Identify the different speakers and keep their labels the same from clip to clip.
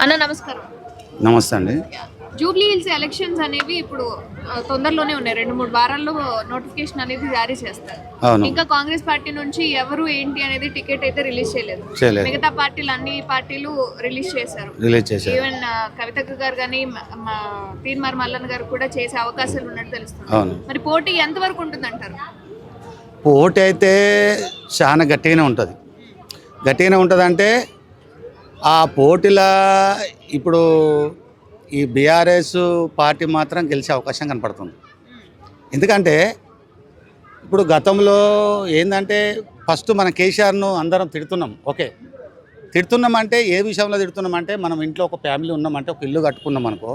Speaker 1: అన్న నమస్కారం.
Speaker 2: నమస్తే అండి.
Speaker 1: జూబ్లీ హిల్స్ ఎలక్షన్స్ అనేవి ఇప్పుడు తొందరలోనే ఉన్నాయి. 2-3 వారాల్లో నోటిఫికేషన్ అనేది జారీ చేస్తారు. ఇంకా కాంగ్రెస్ పార్టీ నుంచి ఎవరు ఏంటి అనేది టికెట్ అయితే రిలీజ్ చేయలేదు. మిగతా పార్టీలు అన్ని పార్టీలు రిలీజ్ చేశారు. ఈవెన్ కవితక్క గారు కానీ తీన్మార్ మల్లన్న గారు కూడా చేసే అవకాశాలు ఉన్నట్టు తెలుస్తుంది. మరి పోటీ ఎంత వరకు ఉంటుంది అంటారు?
Speaker 2: పోటీ అయితే చాలా గట్టిగానే ఉంటుంది. అంటే ఆ పోటీల ఇప్పుడు ఈ బీఆర్ఎస్ పార్టీ మాత్రం గెలిచే అవకాశం కనపడుతుంది. ఎందుకంటే ఇప్పుడు గతంలో ఏంటంటే ఫస్ట్ మన కేసీఆర్ను అందరం తిడుతున్నాం. ఓకే, తిడుతున్నామంటే ఏ విషయంలో తిడుతున్నామంటే మనం ఇంట్లో ఒక ఫ్యామిలీ ఉన్నామంటే ఒక ఇల్లు కట్టుకున్నాం అనుకో,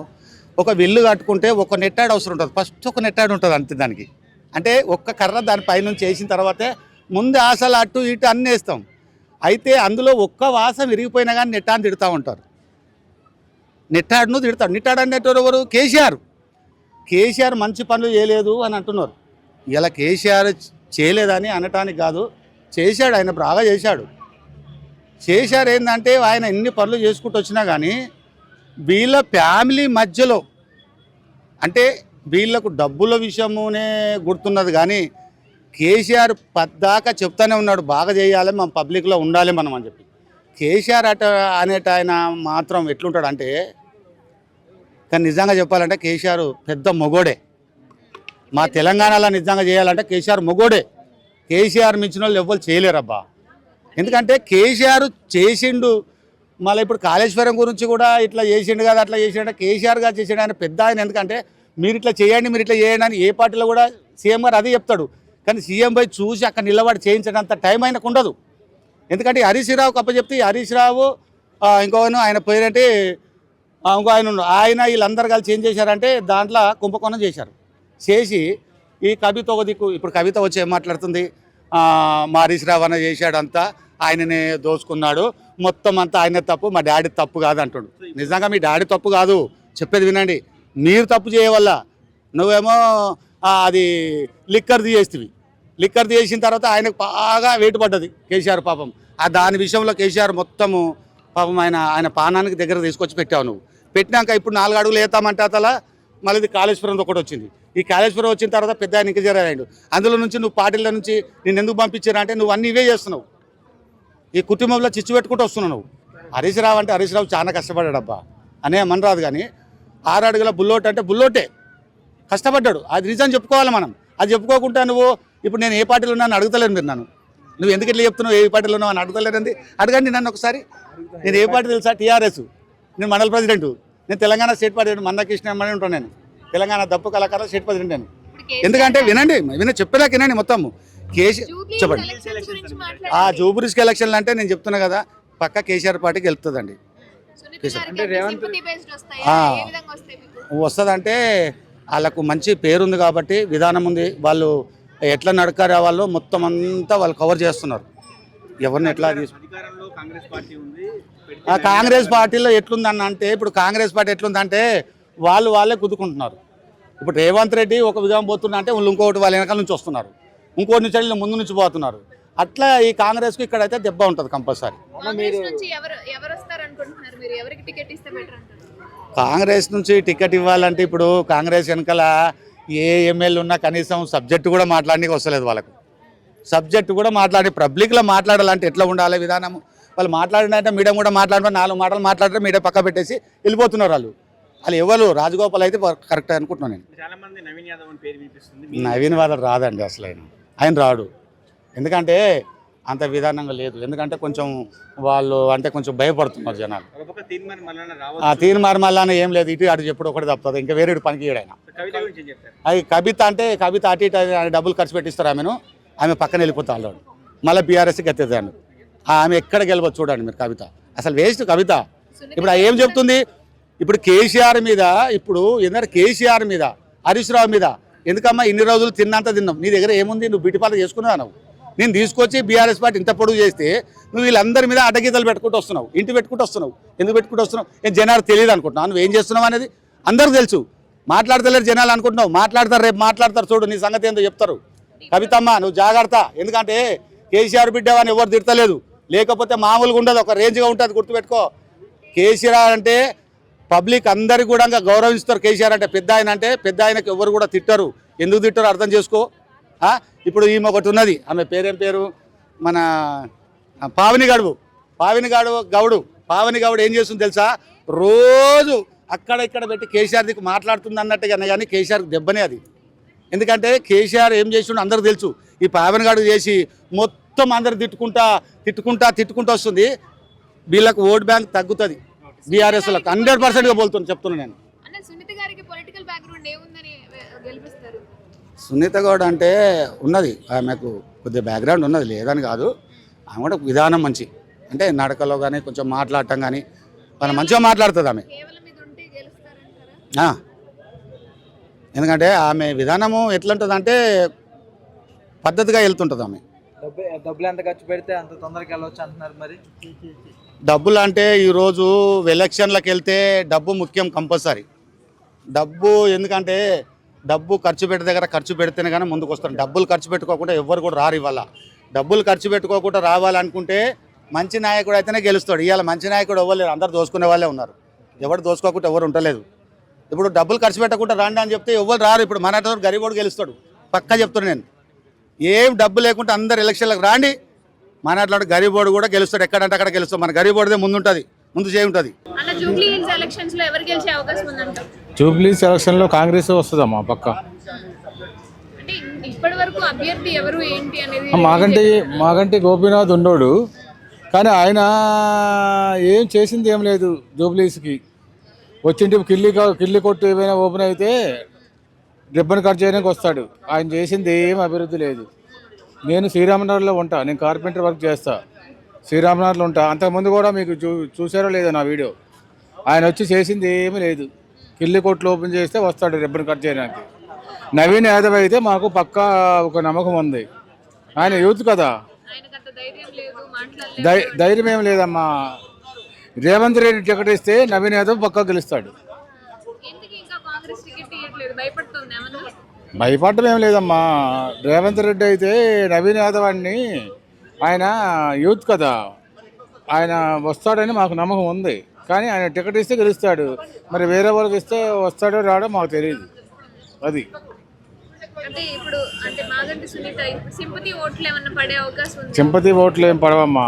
Speaker 2: ఒక ఇల్లు కట్టుకుంటే ఒక నెట్టాడు అవసరం ఉంటుంది. ఫస్ట్ ఒక నెట్టాడు ఉంటుంది అంతే. దానికి అంటే ఒక్క కర్ర దానిపైనుంచి వేసిన తర్వాతే ముందు ఆశలు అటు ఇటు అన్నీ వేస్తాం. అయితే అందులో ఒక్క వాసం విరిగిపోయినా కానీ నెట్టాన్ని తిడుతూ ఉంటారు. నెట్టాడును తిడతాడు. నెట్టాడు అనేటోరు ఎవరు? కేసీఆర్ మంచి పనులు చేయలేదు అని అంటున్నారు. ఇలా కేసీఆర్ చేయలేదని అనటానికి కాదు, చేశాడు. ఆయన బాగా చేశాడు. ఏంటంటే ఆయన ఎన్ని పనులు చేసుకుంటూ వచ్చినా కానీ వీళ్ళ ఫ్యామిలీ మధ్యలో అంటే వీళ్ళకు డబ్బుల విషయమునే గుర్తున్నది. కానీ కేసీఆర్ పద్దాకా చెప్తానే ఉన్నాడు, బాగా చేయాలి, మన పబ్లిక్లో ఉండాలి మనం అని చెప్పి. కేసీఆర్ అనేట ఆయన మాత్రం ఎట్లుంటాడు అంటే, కానీ నిజంగా చెప్పాలంటే కేసీఆర్ పెద్ద మొగోడే. మా తెలంగాణలో నిజంగా చేయాలంటే కేసీఆర్ మొగోడే. కేసీఆర్ మించిన వాళ్ళు ఎవ్వరు చేయలేరబ్బా. ఎందుకంటే కేసీఆర్ చేసిండు. మళ్ళీ ఇప్పుడు కాళేశ్వరం గురించి కూడా ఇట్లా చేసిండు కదా, అట్లా చేసిండు. కేసీఆర్ గారు చేసిండు. ఆయన పెద్ద ఆయన. ఎందుకంటే మీరు ఇట్లా చేయండి, మీరు ఇట్లా చేయండి అని ఏ పార్టీలో కూడా సీఎం గారు అదే చెప్తాడు. కానీ సీఎం పోయి చూసి అక్కడ నిలబడి చేయించడంత టైం ఆయనకు ఉండదు. ఎందుకంటే హరీష్ రావుకి అప్పచెప్తే హరీష్ రావు ఇంకోను ఆయన పేరంటే ఇంకో ఆయన వీళ్ళందరూ కలిసి ఏం చేశారంటే దాంట్లో కుంభకోణం చేసి ఈ కవిత ఒక దిక్కు. ఇప్పుడు కవిత వచ్చి ఏం మాట్లాడుతుంది, మా హరీష్ రావు అన్న చేశాడు, అంతా ఆయననే దోచుకున్నాడు, మొత్తం అంతా ఆయన తప్పు, మా డాడీ తప్పు కాదు అంటాడు. నిజంగా మీ డాడీ తప్పు కాదు, చెప్పేది వినండి. మీరు తప్పు చేయవల్ల నువ్వేమో అది లిక్కర్ తీసేస్తుంది. లిక్కర్ తీసిన తర్వాత ఆయనకు బాగా వెయిట్ పడ్డది కేసీఆర్ పాపం. దాని విషయంలో కేసీఆర్ మొత్తము పాపం ఆయన పానానికి దగ్గర తీసుకొచ్చి పెట్టావు. నువ్వు పెట్టినాక ఇప్పుడు 4 అడుగులు వేస్తామంటే అతలా మళ్ళీ ఇది కాళేశ్వరం ఒకటి వచ్చింది. ఈ కాళేశ్వరం వచ్చిన తర్వాత పెద్ద ఆయన ఇంకా జరగాడు. అందులో నుంచి నువ్వు పార్టీల నుంచి నేను ఎందుకు పంపించారా అంటే నువ్వు అన్నీ ఇవే చేస్తున్నావు. ఈ కుటుంబంలో చిచ్చు పెట్టుకుంటూ వస్తున్నావు. హరీష్ రావు అంటే హరీష్ రావు చాలా కష్టపడ్డాడబ్బా అనే మనరాదు. కానీ 6 అడుగుల బుల్లోట్ అంటే బుల్లోటే కష్టపడ్డాడు. అది రీజన్ చెప్పుకోవాలి మనం. అది చెప్పుకోకుండా నువ్వు ఇప్పుడు నేను ఏ పార్టీలో ఉన్నాను అడుగుతలేను. మీరు నువ్వు ఎందుకు ఇట్లా చెప్తున్నావు, ఏ పార్టీలో ఉన్నావు అని అడుగుతలేనండి. అడగండి నన్ను ఒకసారి. నేను ఏ పార్టీ తెలుసా? టీఆర్ఎస్. నేను మండల ప్రెసిడెంట్. నేను తెలంగాణ స్టేట్ ప్రెసిడెంట్ మందకృష్ణ అని ఉంటాను. నేను తెలంగాణ దప్పు కళాకార స్టేట్ ప్రెసిడెంట్ నేను. ఎందుకంటే వినండి, చెప్పేదాకా వినండి మొత్తము. చెప్పండి. జూబ్లీస్ ఎలక్షన్లు అంటే నేను చెప్తున్నా కదా, పక్క కేసీఆర్ పార్టీకి వెళ్తుందండి. వస్తుందంటే వాళ్ళకు మంచి పేరుంది కాబట్టి, విధానం ఉంది. వాళ్ళు ఎట్లా నడకారే వాళ్ళు మొత్తం అంతా వాళ్ళు కవర్ చేస్తున్నారు. ఎవరిని ఎట్లా కాంగ్రెస్ పార్టీలో ఎట్లుందన్న అంటే, ఇప్పుడు కాంగ్రెస్ పార్టీ ఎట్లుందంటే వాళ్ళే కుదుకుంటున్నారు. ఇప్పుడు రేవంత్ రెడ్డి ఒక విధానం పోతున్నా అంటే వాళ్ళు ఇంకోటి వాళ్ళ వెనకాల నుంచి వస్తున్నారు, ఇంకోటి నుంచి వెళ్ళి ముందు నుంచి పోతున్నారు. అట్లా ఈ కాంగ్రెస్కు ఇక్కడైతే దెబ్బ ఉంటుంది కంపల్సరీ. కాంగ్రెస్ నుంచి టికెట్ ఇవ్వాలంటే ఇప్పుడు కాంగ్రెస్ వెనకాల ఏ ఎమ్మెల్యే ఉన్నా కనీసం సబ్జెక్టు కూడా మాట్లాడడానికి వస్తలేదు వాళ్ళకు. సబ్జెక్టు కూడా పబ్లిక్లో మాట్లాడాలంటే ఎట్లా ఉండాలి విధానం. వాళ్ళు మాట్లాడినంటే మీడియా కూడా 4 మాటలు మాట్లాడితే మీడియా పక్క పెట్టేసి వెళ్ళిపోతున్నారు. వాళ్ళు ఎవరు రాజగోపాల్ అయితే కరెక్ట్ అనుకుంటున్నాను నేను. నవీన్ యాదవ్ రాదండి అసలు. ఆయన రాడు. ఎందుకంటే అంత విధానంగా లేదు. ఎందుకంటే కొంచెం వాళ్ళు అంటే కొంచెం భయపడుతున్నారు జనాలు. తీన్మార్ మల్లన్న ఏం లేదు, ఇటు అటు చెప్పుడు ఒకటి తప్పుతుంది, ఇంకా వేరే పనికి ఆయన. అది కవిత అంటే కవిత అటు ఇటు డబ్బులు ఖర్చు పెట్టిస్తారు ఆమె పక్కన వెళ్ళిపోతారు. మళ్ళీ బీఆర్ఎస్కి ఎత్తేదాన్ని. ఆమె ఎక్కడ గెలవచ్చు చూడండి మీరు. కవిత అసలు వేస్ట్ కవిత. ఇప్పుడు ఏం చెప్తుంది ఇప్పుడు కేసీఆర్ మీద, ఇప్పుడు ఎందుకంటే కేసీఆర్ మీద హరీష్ రావు మీద ఎందుకమ్మా ఇన్ని రోజులు తిన్నంత తిన్నావు, నీ దగ్గర ఏముంది, నువ్వు బిటిపాలు చేసుకున్నావు. నువ్వు నేను తీసుకొచ్చి బీఆర్ఎస్ పార్టీ ఇంత పొడుగు చేస్తే నువ్వు వీళ్ళందరి మీద అడ్డగీతలు పెట్టుకుంటూ వస్తున్నావు, ఇంటి పెట్టుకుంటూ వస్తున్నావు. ఎందుకు పెట్టుకుంటూ వస్తున్నావు? నేను జనాలు తెలియదు అనుకుంటున్నావు. నువ్వు ఏం చేస్తున్నావు అనేది అందరికీ తెలుసు. మాట్లాడతలేరు జనాలు అనుకుంటున్నావు. మాట్లాడతారు, రేపు మాట్లాడతారు, చూడు నీ సంగతి ఏందో చెప్తారు. కవితమ్మ నువ్వు జాగ్రత్త. ఎందుకంటే కేసీఆర్ బిడ్డవని ఎవరు తిడతలేదు, లేకపోతే మామూలుగా ఉండదు, ఒక రేంజ్గా ఉంటుంది. గుర్తుపెట్టుకో. కేసీఆర్ అంటే పబ్లిక్ అందరికి కూడా గౌరవిస్తారు. కేసీఆర్ అంటే పెద్ద ఆయన అంటే పెద్ద ఆయనకు ఎవరు కూడా తిట్టరు. ఎందుకు తిట్టరు అర్థం చేసుకో. ఇప్పుడు ఈమె ఒకటి ఉన్నది, ఆమె పేరేం పేరు, మన పావని గౌడు ఏం చేస్తుంది తెలుసా, రోజు అక్కడ ఇక్కడ పెట్టి కేసీఆర్ దిక్కు మాట్లాడుతుంది అన్నట్టుగానే, కానీ కేసీఆర్ దెబ్బనే అది. ఎందుకంటే కేసీఆర్ ఏం చేసిండో అందరికి తెలుసు. ఈ పావని గౌడు చేసి మొత్తం అందరు తిట్టుకుంటా వస్తుంది. వీళ్ళకు ఓట్ బ్యాంక్ తగ్గుతుంది, బీఆర్ఎస్లకు 100%గా పోలుతుంది చెప్తున్నాను నేను. సునీత గౌడ్ అంటే ఉన్నది, ఆమెకు కొద్దిగా బ్యాక్గ్రౌండ్ ఉన్నది, లేదని కాదు. ఆమె కూడా విధానం మంచి, అంటే నడకలో కానీ కొంచెం మాట్లాడటం కానీ మనం మంచిగా మాట్లాడుతుంది ఆమె. ఎందుకంటే ఆమె విధానము ఎట్లుంటుంది అంటే పద్ధతిగా వెళ్తుంటుంది ఆమె.
Speaker 3: డబ్బులు ఎంత ఖర్చు పెడితే అంత తొందరగా వెళ్ళవచ్చు అంటున్నారు. మరి
Speaker 2: డబ్బులు అంటే ఈరోజు ఎలక్షన్లకు వెళ్తే డబ్బు ముఖ్యం, కంపల్సరీ డబ్బు. ఎందుకంటే డబ్బు ఖర్చు పెట్టే దగ్గర ఖర్చు పెడితేనే కానీ ముందుకు వస్తారు. డబ్బులు ఖర్చు పెట్టుకోకుండా ఎవ్వరు కూడా రారు. ఇవాళ డబ్బులు ఖర్చు పెట్టుకోకుండా రావాలనుకుంటే మంచి నాయకుడు అయితేనే గెలుస్తాడు. ఇవాళ మంచి నాయకుడు ఇవ్వలేరు, అందరు దోసుకునే వాళ్ళే ఉన్నారు. ఎవరు దోసుకోకుండా ఎవరు ఉండలేదు. ఇప్పుడు డబ్బులు ఖర్చు పెట్టకుండా రండి అని చెప్తే ఎవరు రారు. ఇప్పుడు మన గరీబోడు గెలుస్తాడు పక్కా చెప్తున్నాను నేను. ఏం డబ్బు లేకుంటే అందరు ఎలక్షన్లకు రాండి, మన అట్లాంటి గరీబోడు కూడా గెలుస్తాడు. ఎక్కడంటే అక్కడ గెలుస్తాడు. మన గరీబోడిదే ముందు చేయి ఉంటుంది.
Speaker 4: జూబ్లీ సెలక్షన్లో కాంగ్రెస్ వస్తుందమ్మా పక్క. మాకంటే గోపీనాథ్ ఉండోడు, కానీ ఆయన ఏం చేసింది ఏం లేదు. జూబ్లీస్కి వచ్చింటి కిల్లి కొట్టు ఏమైనా ఓపెన్ అయితే రిబ్బన్ కట్ చేయడానికి వస్తాడు. ఆయన చేసింది ఏం అభివృద్ధి లేదు. నేను శ్రీరామనగర్లో ఉంటా, నేను కార్పెంటర్ వర్క్ చేస్తా, శ్రీరామనగర్లో ఉంటా. అంతకుముందు కూడా మీకు చూసారో లేదో నా వీడియో. ఆయన వచ్చి చేసింది ఏమీ లేదు. కిల్లి కొట్లు ఓపెన్ చేస్తే వస్తాడు రిబ్బన్ కట్ చేయడానికి. నవీన్ యాదవ్ అయితే మాకు పక్కా ఒక నమ్మకం ఉంది. ఆయన యూత్ కదా, ధైర్యం ఏం లేదమ్మా. రేవంత్ రెడ్డి టికెట్ ఇస్తే నవీన్ యాదవ్ పక్కా గెలుస్తాడు. భయపడటం ఏం లేదమ్మా. రేవంత్ రెడ్డి అయితే నవీన్ యాదవ్ అని, ఆయన యూత్ కదా, ఆయన వస్తాడని మాకు నమ్మకం ఉంది. కానీ ఆయన టికెట్ ఇస్తే గెలుస్తాడు. మరి వేరే వాళ్ళకి ఇస్తే వస్తాడో రాడో మాకు తెలియదు. అది సింపతి ఓట్లు ఏం పడవమ్మా.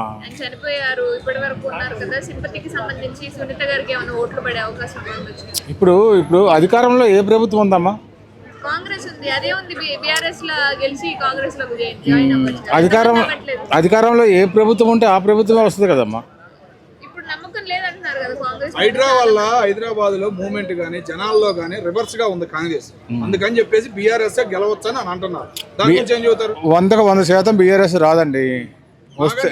Speaker 4: ఇప్పుడు అధికారంలో ఏ ప్రభుత్వం ఉందమ్మా? అధికారంలో ఏ ప్రభుత్వం ఉంటే ఆ ప్రభుత్వమే వస్తుంది కదమ్మా.
Speaker 5: హైదరాబాద్ లో మూవ్మెంట్ గానీ జనాల్లో గానీ రివర్స్ గా ఉంది కాంగ్రెస్. అందుకని చెప్పేసి బీఆర్ఎస్ గెలవచ్చు అని అంటున్నారు. దాని గురించి ఏం చెబుతారు?
Speaker 4: 100% బీఆర్ఎస్ రాదండి.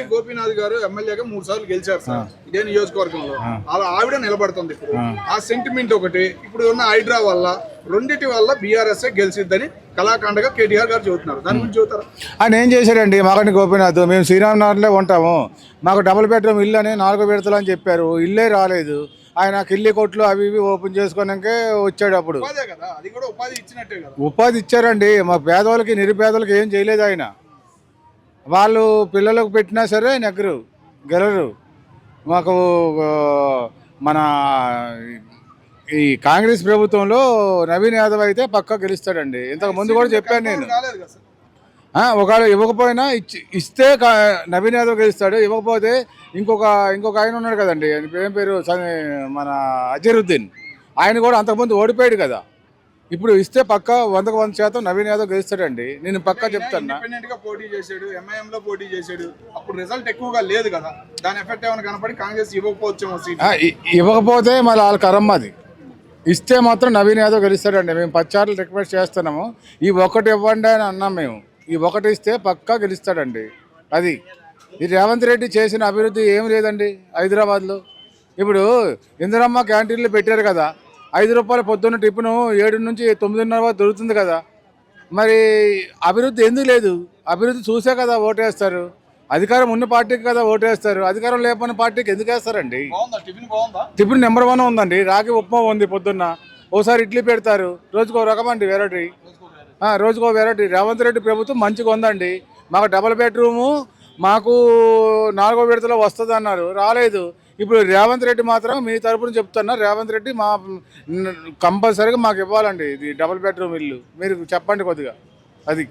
Speaker 5: గోపీనాథ్ గారు ఎమ్మెల్యేగా 3 సార్లు గెలిచారు సార్ ఇదే నియోజకవర్గంలో. అలా ఆవిడ నిలబడుతుంది. ఇప్పుడు ఆ సెంటిమెంట్ ఒకటి, ఇప్పుడు ఉన్న హైడ్రా వల్ల రెండిటి వల్ల బీఆర్ఎస్ గెలిచిద్దని కళాఖండగా కేటీఆర్ గారు చెబుతున్నారు. దాని గురించి చెబుతారు.
Speaker 4: ఆయన ఏం చేశారండి? మాకంటి గోపీనాథ్, మేము శ్రీరామనగర్లో ఉంటాము, మాకు డబుల్ బెడ్రూమ్ ఇల్లు అని 4 విడతలు అని చెప్పారు. ఇల్లే రాలేదు. ఆయన కిల్లి కొట్లు అవి ఇవి ఓపెన్ చేసుకున్నాకే వచ్చాడు. అప్పుడు ఉపాధి ఇచ్చారండి. మా పేదవాళ్ళకి నిరుపేదలకు ఏం చేయలేదు ఆయన. వాళ్ళు పిల్లలకు పెట్టినా సరే గెలరు. మాకు మన ఈ కాంగ్రెస్ ప్రభుత్వంలో నవీన్ యాదవ్ అయితే పక్కా గెలుస్తాడండి. ఇంతకు ముందు కూడా చెప్పాను నేను. ఒకవేళ ఇవ్వకపోయినా ఇస్తే నవీన్ యాదవ్ గెలుస్తాడు. ఇవ్వకపోతే ఇంకొక ఆయన ఉన్నాడు కదండి, ఏం పేరు, మన అజరుద్దీన్, ఆయన కూడా అంతకుముందు ఓడిపోయాడు కదా. ఇప్పుడు ఇస్తే పక్క 100% నవీన్ యాదవ్ గెలుస్తాడండి. నేను పక్కా చెప్తాను.
Speaker 5: పోటీ చేశాడు, ఎంఐఎం లో పోటీ చేశాడు. అప్పుడు రిజల్ట్ ఎక్కువగా లేదు కదా, దాని ఎఫెక్ట్ ఏమైనా కనపడి కాంగ్రెస్
Speaker 4: ఇవ్వకపోతే మళ్ళీ వాళ్ళ కరమ్మది. ఇస్తే మాత్రం నవీన్ యాదవ్ గెలుస్తాడండి. మేము 10 సార్లు రిక్వెస్ట్ చేస్తున్నాము, ఈ ఒకటి ఇవ్వండి అని అన్నాం మేము. ఈ ఒకటి ఇస్తే పక్కా గెలుస్తాడండి. అది ఈ రేవంత్ రెడ్డి చేసిన అభివృద్ధి ఏం లేదండి హైదరాబాద్లో. ఇప్పుడు ఇందిరమ్మ క్యాంటీన్లు పెట్టారు కదా, 5 రూపాయలు పొద్దున్న టిఫిను 7 నుంచి 9:30 దొరుకుతుంది కదా. మరి అభివృద్ధి ఎందుకు లేదు? అభివృద్ధి చూసే కదా ఓటేస్తారు. అధికారం ఉన్న పార్టీకి కదా ఓటేస్తారు. అధికారం లేకపోయిన పార్టీకి ఎందుకు వేస్తారండి? టిఫిన్ నెంబర్ 1 ఉందండి. రాగి ఉప్మా ఉంది పొద్దున్న. ఓసారి ఇడ్లీ పెడతారు, రోజుకో రకం అండి, వెరైటీ, రోజుకో వెరైటీ. రేవంత్ రెడ్డి ప్రభుత్వం మంచిగా ఉందండి. మాకు డబుల్ బెడ్రూము మాకు 4వ విడతలో వస్తుంది అన్నారు, రాలేదు. ఇప్పుడు రేవంత్ రెడ్డి మాత్రం మీ తరపున చెప్తున్నా, రేవంత్ రెడ్డి మా కంపల్సరీగా మాకు ఇవ్వాలండి ఇది డబుల్ బెడ్రూమ్ ఇల్లు. మీరు చెప్పండి కొద్దిగా అది.